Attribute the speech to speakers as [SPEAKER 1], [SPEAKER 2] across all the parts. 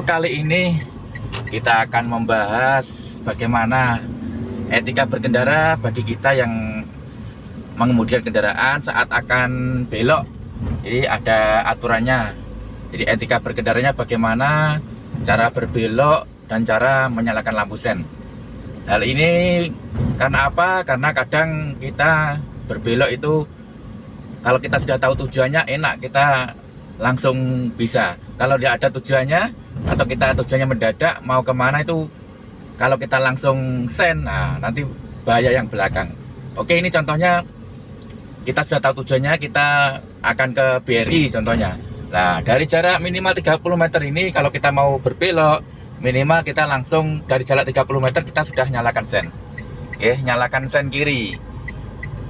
[SPEAKER 1] Kali ini kita akan membahas bagaimana etika berkendara bagi kita yang mengemudikan kendaraan saat akan belok. Jadi ada aturannya. Jadi etika berkendaranya bagaimana, cara berbelok dan cara menyalakan lampu sen. Hal ini karena apa? Karena kadang kita berbelok itu kalau kita sudah tahu tujuannya enak, kita langsung bisa. Kalau tidak ada tujuannya atau kita tujuannya mendadak mau kemana itu, kalau kita langsung sen, nah nanti bahaya yang belakang. Oke, ini contohnya kita sudah tahu tujuannya, kita akan ke BRI contohnya. Nah, dari jarak minimal 30 meter ini kalau kita mau berbelok, minimal kita langsung dari jarak 30 meter kita sudah nyalakan sen. Oke, nyalakan sen kiri.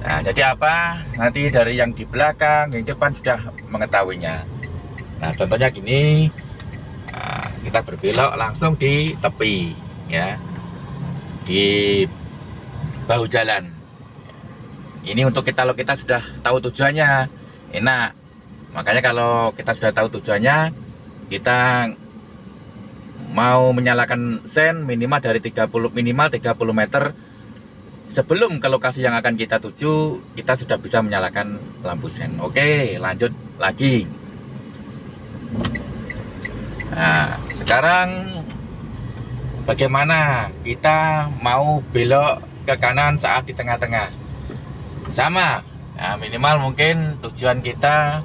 [SPEAKER 1] Nah, jadi apa? Nanti dari yang di belakang, yang depan sudah mengetahuinya. Nah, contohnya gini, nah, kita berbelok langsung di tepi, ya, di bahu jalan. Ini untuk kalau kita sudah tahu tujuannya, enak. Makanya kalau kita sudah tahu tujuannya, kita mau menyalakan sen minimal dari 30 meter sebelum ke lokasi yang akan kita tuju, kita sudah bisa menyalakan lampu sen. Oke, lanjut lagi. Nah, sekarang bagaimana kita mau belok ke kanan saat di tengah-tengah? Sama, nah, minimal mungkin tujuan kita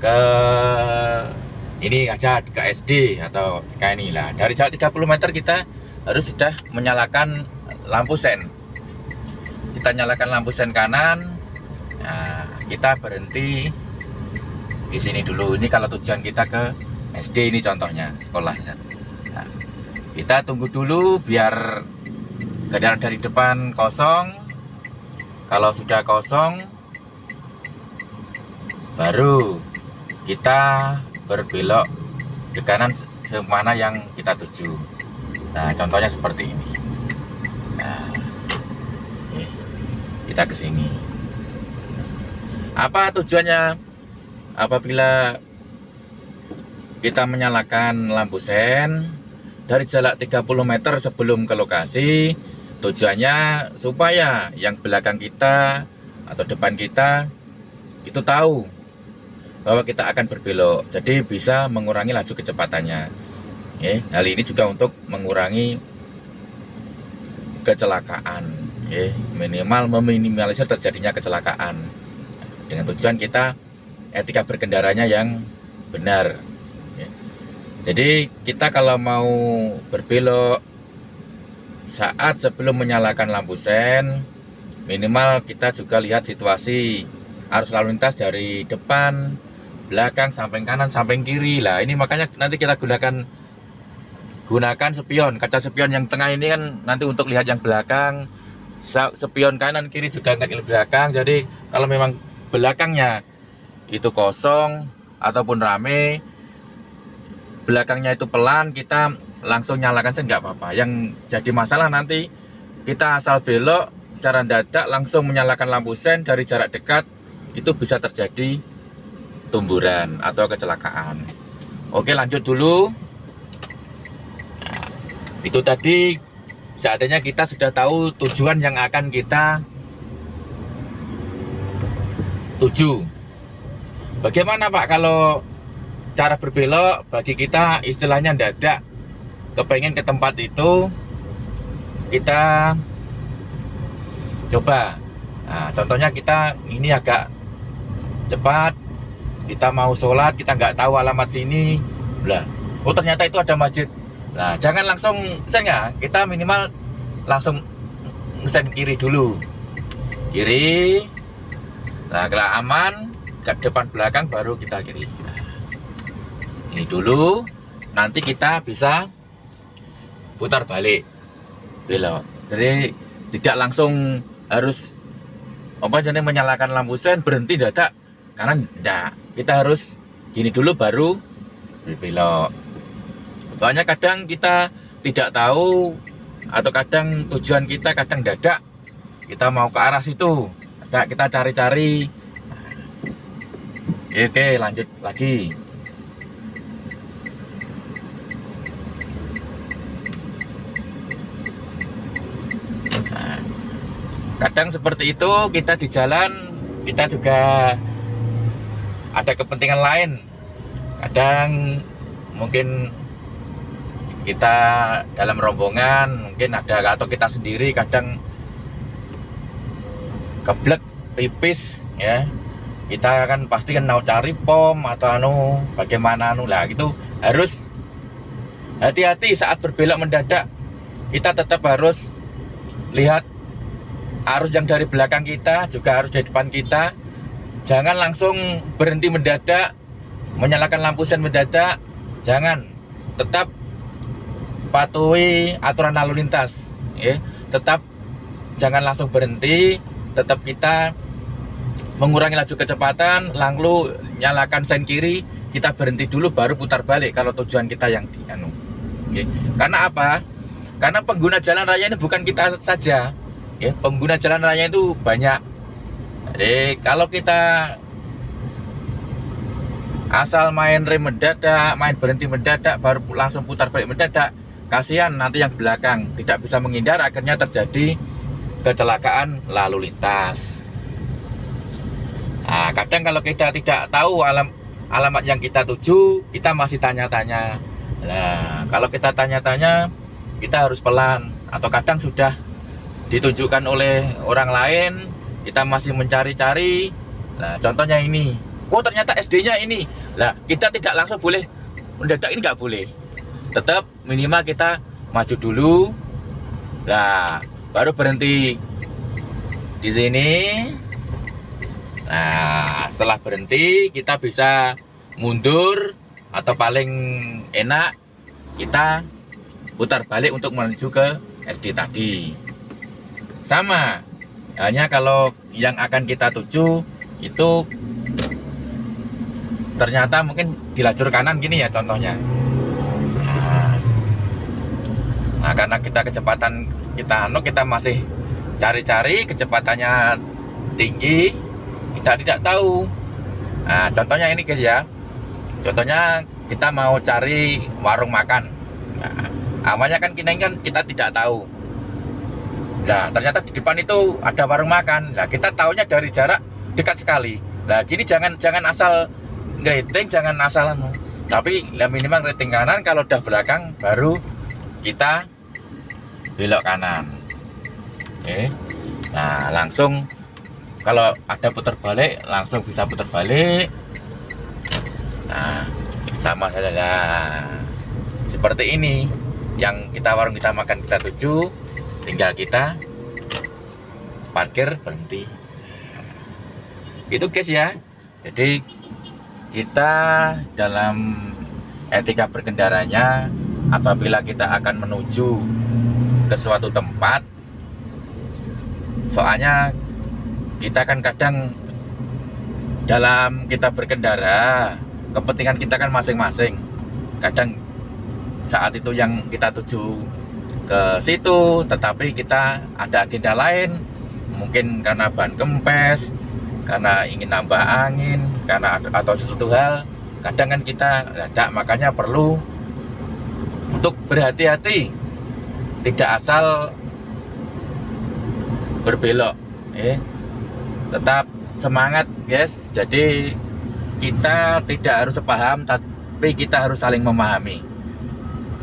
[SPEAKER 1] ke ini aja, ke SD atau kayak ini lah. Dari jarak 30 meter kita harus sudah menyalakan lampu sen. Kita nyalakan lampu sen kanan. Nah, kita berhenti di sini dulu. Ini kalau tujuan kita ke SD, ini contohnya sekolah. Nah, kita tunggu dulu biar kendaraan dari depan kosong. Kalau sudah kosong, baru kita berbelok ke kanan semana yang kita tuju. Nah, contohnya seperti ini. Nah, kita ke sini. Apa tujuannya? Apabila kita menyalakan lampu sen dari jarak 30 meter sebelum ke lokasi, tujuannya supaya yang belakang kita atau depan kita itu tahu bahwa kita akan berbelok, jadi bisa mengurangi laju kecepatannya. Hal ini juga untuk mengurangi kecelakaan, minimal meminimalisir terjadinya kecelakaan. Dengan tujuan kita etika berkendaranya yang benar. Jadi kita kalau mau berbelok saat sebelum menyalakan lampu sen, minimal kita juga lihat situasi arus lalu lintas dari depan, belakang, samping kanan, samping kiri. Lah, ini makanya nanti kita gunakan spion, kaca spion yang tengah ini kan nanti untuk lihat yang belakang, spion kanan kiri juga ngelihat belakang. Jadi kalau memang belakangnya itu kosong ataupun rame, belakangnya itu pelan, kita langsung nyalakan sen nggak apa-apa. Yang jadi masalah nanti kita asal belok secara mendadak langsung menyalakan lampu sen dari jarak dekat, itu bisa terjadi tumburan atau kecelakaan. Oke, lanjut dulu. Nah, itu tadi seandainya kita sudah tahu tujuan yang akan kita tuju. Bagaimana Pak kalau cara berbelok bagi kita istilahnya mendadak, kepengen ke tempat itu, kita coba. Nah, contohnya kita ini agak cepat, kita mau sholat, kita nggak tahu alamat sini, lah, oh ternyata itu ada masjid. Nah, jangan langsung sen ya, kita minimal langsung sen kiri dulu, kiri. Nah, kalau aman ke depan belakang baru kita kiri. Ini dulu, nanti kita bisa putar balik belok. Jadi tidak langsung harus menyalakan lampu sen berhenti dadak, karena enggak, kita harus gini dulu baru belok. Soalnya kadang kita tidak tahu, atau kadang tujuan kita kadang dadak kita mau ke arah situ, kita cari-cari. Oke, lanjut lagi. Kadang seperti itu, kita di jalan kita juga ada kepentingan lain. Kadang mungkin kita dalam rombongan mungkin ada, atau kita sendiri kadang keblek pipis ya, kita kan pasti kan mau cari pom atau bagaimana lah, gitu. Harus hati-hati saat berbelok mendadak. Kita tetap harus lihat arus yang dari belakang kita, juga harus di depan kita. Jangan langsung berhenti mendadak, menyalakan lampu sen mendadak. Jangan, tetap patuhi aturan lalu lintas ya. Tetap jangan langsung berhenti, tetap kita mengurangi laju kecepatan, lalu nyalakan sen kiri, kita berhenti dulu baru putar balik kalau tujuan kita yang oke. Karena apa? Karena pengguna jalan raya ini bukan kita saja ya, pengguna jalan raya itu banyak. Jadi kalau kita asal main rem mendadak, main berhenti mendadak, baru langsung putar balik mendadak, kasihan nanti yang belakang tidak bisa menghindar, akhirnya terjadi kecelakaan lalu lintas. Nah, kadang kalau kita tidak tahu alamat yang kita tuju, kita masih tanya-tanya. Nah, kalau kita tanya-tanya, kita harus pelan. Atau kadang sudah ditunjukkan oleh orang lain, kita masih mencari-cari. Nah, contohnya ini, oh ternyata SD-nya ini. Lah, kita tidak langsung boleh mendadak, ini nggak boleh. Tetap minimal kita maju dulu. Nah, baru berhenti di sini. Nah, setelah berhenti kita bisa mundur, atau paling enak kita putar balik untuk menuju ke SD tadi. Sama, hanya kalau yang akan kita tuju itu ternyata mungkin di lajur kanan gini ya contohnya. Nah, karena kita kecepatan kita masih cari-cari, kecepatannya tinggi, kita tidak tahu. Nah, contohnya ini guys ya. Contohnya kita mau cari warung makan. Nah, awalnya kan kita tidak tahu. Nah, ternyata di depan itu ada warung makan. Nah, kita tahunya dari jarak dekat sekali. Nah, gini jangan asal ngeriting, jangan asal tapi ya minimal ngeriting kanan, kalau udah belakang baru kita belok kanan. Oke. Nah, langsung kalau ada putar balik langsung bisa putar balik. Nah, sama saja lah. Seperti ini yang warung kita makan kita tuju, tinggal kita parkir, berhenti. Itu guys ya. Jadi kita dalam etika berkendaranya, apabila kita akan menuju ke suatu tempat, soalnya kita kan kadang dalam kita berkendara kepentingan kita kan masing-masing. Kadang saat itu yang kita tuju ke situ, tetapi kita ada agenda lain, mungkin karena ban kempes, karena ingin nambah angin, karena atau sesuatu hal. Kadang kan kita dadak, makanya perlu untuk berhati-hati, tidak asal berbelok. Tetap semangat guys. Jadi kita tidak harus sepaham, tapi kita harus saling memahami.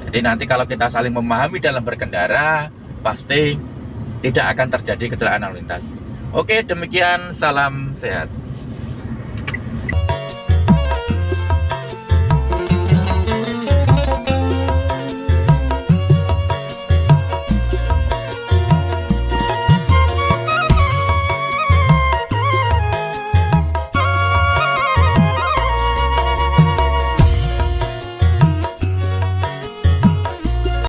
[SPEAKER 1] Jadi nanti kalau kita saling memahami dalam berkendara, pasti tidak akan terjadi kecelakaan lalu lintas. Oke, demikian, salam sehat.